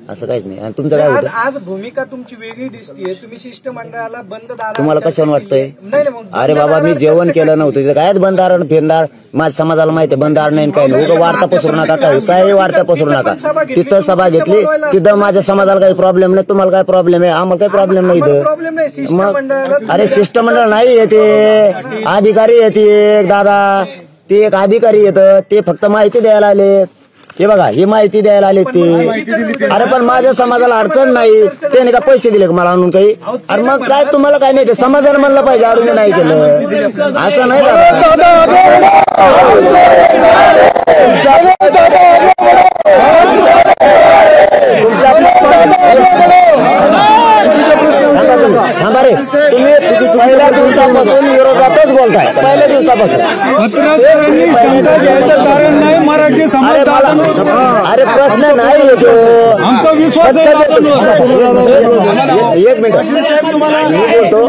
असं काहीच नाही. आणि तुमचं काय होतं? आज भूमिका तुमची वेगळी दिसतीये. तुम्ही शिष्टमंडळाला बंद दार, तुम्हाला कशावर वाटतंय? अरे बाबा मी जेवण केलं नव्हतं तिथं, काय बंदार फेंदार माझ्या समाजाला माहिती आहे. बंदार नाही काय नाही, उगा वार्ता पसरू नका, काही वार्ता पसरू नका. तिथं सभा घेतली, तिथं माझ्या समाजाला काही प्रॉब्लेम नाही, तुम्हाला काय प्रॉब्लेम आहे? आम्हाला काही प्रॉब्लेम नाही इथं. मग अरे शिष्टमंडळ नाही येते, अधिकारी येते दादा, ते एक अधिकारी येतं, ते फक्त माहिती द्यायला आले. हे बघा ही माहिती द्यायला आले ते. अरे पण माझ्या समाजाला अडचण नाही, त्याने का पैसे दिले का मला आणून काही? अरे मग काय तुम्हाला काय नाही, समाजाला म्हणलं पाहिजे अडून नाही केलं असं नाही थांबा रे, तुम्ही पहिल्या दिवसापासून विरोधातच बोलताय. पहिल्या दिवसापासून कारण नाही मराठी समाज. अरे प्रश्न नाही येतो आमचा विश्वास. एक मिनिट मी बोलतो,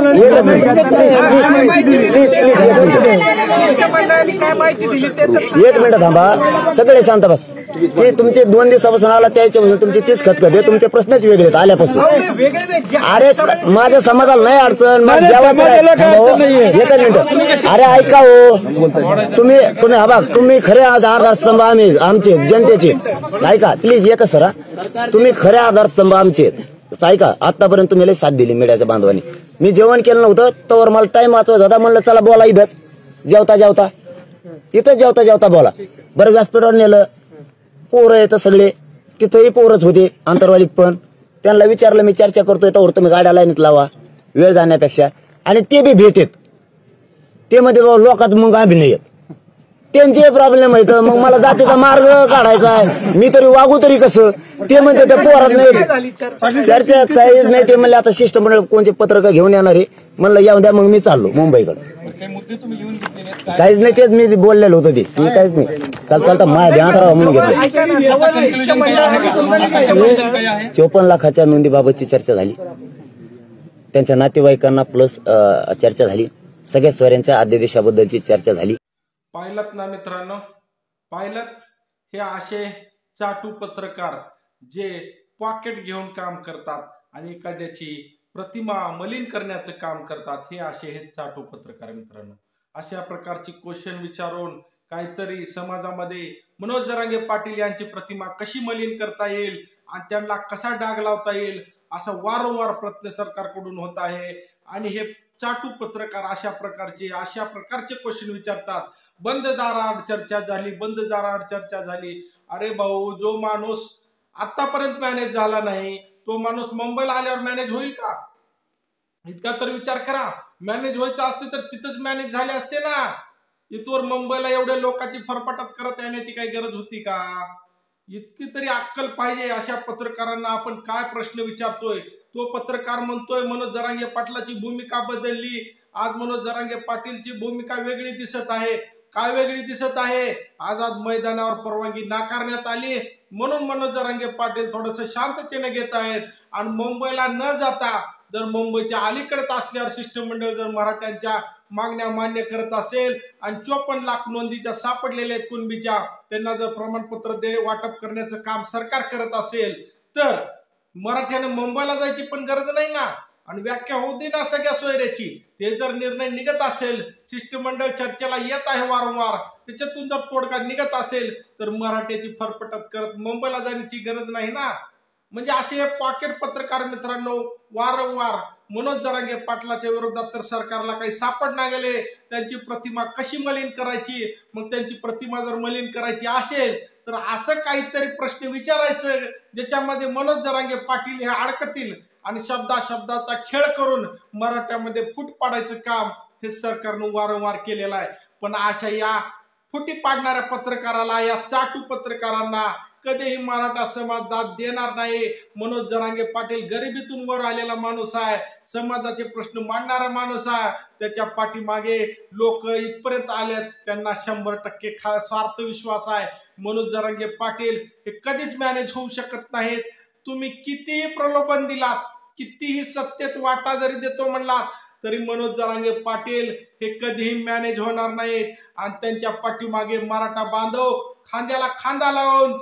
एक मिनिट थांबा. सगळे शांत बस. की तुमचे 2 दिवसापासून आला त्याच्यापासून तुमचे तेच खतखत आहे, तुमचे प्रश्नच वेगळे आहेत आल्यापासून. अरे माझ्या समाजाला नाही अडचण, एकच मिनिट. अरे ऐका हो, तुम्ही हा बघ, तुम्ही खरे आधारस्तंभ आम्ही आमचे जनतेचे. ऐका प्लीज एकच सर, तुम्ही खरे आधारस्तंभ आमचे ऐका. आतापर्यंत तुम्ही लई साथ दिली मीडियाच्या बांधवांनी. मी जेवण केलं नव्हतं तर मला टाइम वाचवायचा होता, म्हणलं चला बोला इथंच जेवता जेवता, इथंच जेवता जेवता बोला. बरं व्यासपीठावर नेलं, पोरं येतं सगळे, तिथंही पोरच होते आंतरवालीत पण. त्यांना विचारलं मी चर्चा करतोय तर तुम्ही गाड्या लाईनीत लावा वेळ जाण्यापेक्षा. आणि ते बी भेटेत, ते मध्ये लोकात मग आम्ही नाही येत, त्यांचे प्रॉब्लेम आहेत. मग मला जातीचा मार्ग काढायचा आहे, मी तरी वागू तरी कसं? ते म्हणते त्या पोरात नाही चर्चा काहीच नाही. ते म्हणले आता शिष्टमंडळ कोणते पत्रक घेऊन येणार आहे, म्हणलं येऊ द्या. मग मी चाललो मुंबईकडे. काहीच नाही, तेच मी बोललेलो होतं ते काहीच नाही. चालता माझ्या ध्यानात राहा म्हणून घेतलं. 54 लाखाच्या नोंदीबाबतची चर्चा झाली, त्यांच्या नातेवाईकांना प्लस चर्चा झाली, सगळ्या स्वऱ्यांच्या अध्यादेशाबद्दलची चर्चा झाली. पाहिलं ना मित्रांनो, पाहिलं हे असे चाटू पत्रकार जे पॉकेट घेऊन काम करतात आणि एखाद्याची प्रतिमा मलिन करण्याचं काम करतात. हे चाटू पत्रकार मित्रांनो. अशा प्रकारची क्वेश्चन विचारून काहीतरी समाजामध्ये मनोज जरांगे पाटील यांची प्रतिमा कशी मलिन करता येईल आणि त्यांना कसा डाग लावता येईल असा वारंवार प्रयत्न सरकारकडून होत आहे. आणि हे चाटू पत्रकार अशा प्रकारचे क्वेश्चन विचारतात. बंद दाराआड चर्चा झाली, बंद दाराआड चर्चा झाली. अरे भाऊ, जो माणूस आतापर्यंत मॅनेज झाला नाही तो माणूस मुंबईला आल्यावर मॅनेज होईल का? इतका तर विचार करा. मॅनेज व्हायचं असते तर तिथंच मॅनेज झाले असते ना. इथवर मुंबईला एवढ्या लोकांची फरफटत करत येण्याची काही गरज होती का? इतकी तरी अक्कल पाहिजे. अशा पत्रकारांना आपण काय प्रश्न विचारतोय? तो पत्रकार म्हणतोय मनोज जरांगे पाटलाची भूमिका बदलली. आज मनोज जरांगे पाटीलची भूमिका वेगळी दिसत आहे. काय वेगळी दिसत आहे? आझाद मैदानावर परवानगी नाकारण्यात आली म्हणून मनोज जरांगे पाटील थोडस शांततेने घेत आहेत. आणि मुंबईला न जाता जर मुंबईच्या अलीकडेच असल्यावर शिष्टमंडळ जर मराठ्यांच्या मागण्या मान्य करत असेल आणि 54 लाख नोंदीच्या सापडलेल्या आहेत कुणबीच्या, त्यांना जर प्रमाणपत्र वाटप करण्याचं काम सरकार करत असेल तर मराठ्याने मुंबईला जायची पण गरज नाही ना. आणि व्याख्या होऊ दे ना सगळ्या सोयऱ्याची. ते जर निर्णय निघत असेल, शिष्टमंडळ चर्चेला येत आहे वारंवार, त्याच्यातून जर तोडगा निघत असेल तर मराठ्याची फरफटत करत मुंबईला जाण्याची गरज नाही ना. म्हणजे असे हे पॉकेट पत्रकार मित्रांनो वारंवार मनोज जरांगे पाटलाच्या विरोधात तर सरकारला काही सापडना गेले. त्यांची प्रतिमा कशी मलिन करायची, मग त्यांची प्रतिमा जर मलिन करायची असेल तर असं काहीतरी प्रश्न विचारायचं ज्याच्यामध्ये मनोज जरांगे पाटील हे अडकतील आणि शब्दाचा खेळ करून मराठ्यामध्ये फूट पाडायचं काम हे सरकारनं वारंवार केलेलं आहे. पण अशा या फुटी पाडणाऱ्या पत्रकाराला, या चाटू पत्रकारांना कधीही मराठा समाज दाद देणार नाही. मनोज जरांगे पाटील गरिबीतून वर आलेला माणूस आहे, समाजाचे प्रश्न मांडणारा माणूस आहे. त्याच्या पाठीमागे लोक इथपर्यंत आलेत, त्यांना 100% स्वार्थ विश्वास आहे. मनोज जरांगे पाटील हे कधीच मॅनेज होऊ शकत नाहीत. तुम्ही कितीही प्रलोभन दिलात, कितीही सत्तेत वाटा जरी देतो म्हणलात तरी मनोज जरांगे पाटील हे कधीही मॅनेज होणार नाहीत. आणि त्यांच्या पाठीमागे मराठा बांधव खांद्याला खांदा लावून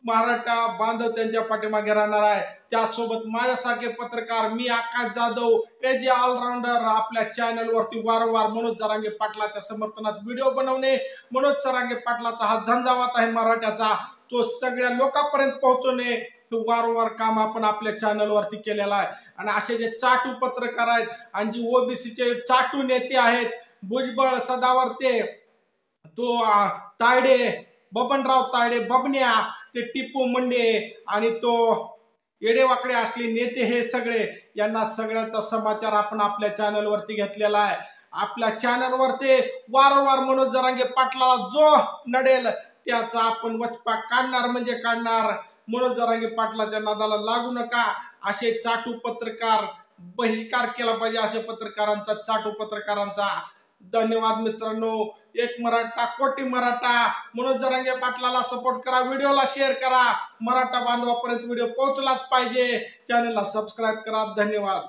मराठा बांधव त्यांच्या पाठीमागे राहणार आहे। त्यासोबत माझ्यासारखे पत्रकार, मी आकाश जाधव, हे जे ऑलराऊंडर आपल्या चॅनलवरती वारंवार मनोज जरांगे पाटलाच्या समर्थनात व्हिडिओ बनवणे, मनोज जरांगे पाटलाचा हा झंझावात आहे मराठ्याचा, तो सगळ्या लोकांपर्यंत पोहोचवणे, वारंवार काम आपण आपल्या चॅनलवरती केलेलं आहे। आणि असे जे चाटू पत्रकार आहेत आणि जे ओबीसीचे चाटू नेते आहेत, भुजबळ, सदावर्ते, तो तायडे, बबनराव तायडे, बबन्या, ते टिपू मुंडे आणि तो येडेवाकडे असले नेते, हे सगळे, यांना सगळ्यांचा समाचार आपण आपल्या चॅनलवरती घेतलेला आहे। आपल्या चॅनलवरती वारंवार मनोज जरांगे पाटलाला जो नडेल त्याचा आपण वचपा काढणार म्हणजे काढणार। मनोज जरांगे पाटलाच्या नादाला लागू नका। असे चाटू पत्रकार बहिष्कार केला पाहिजे, अशा पत्रकारांचा, चाटू पत्रकारांचा। धन्यवाद मित्रांनो। एक मराठा कोटी मराठा, मनोज जरांगे पाटलाला सपोर्ट करा, व्हिडिओला शेअर करा, मराठा बांधवापर्यंत व्हिडिओ पोहोचलाच पाहिजे। चॅनलला सबस्क्राईब करा। धन्यवाद।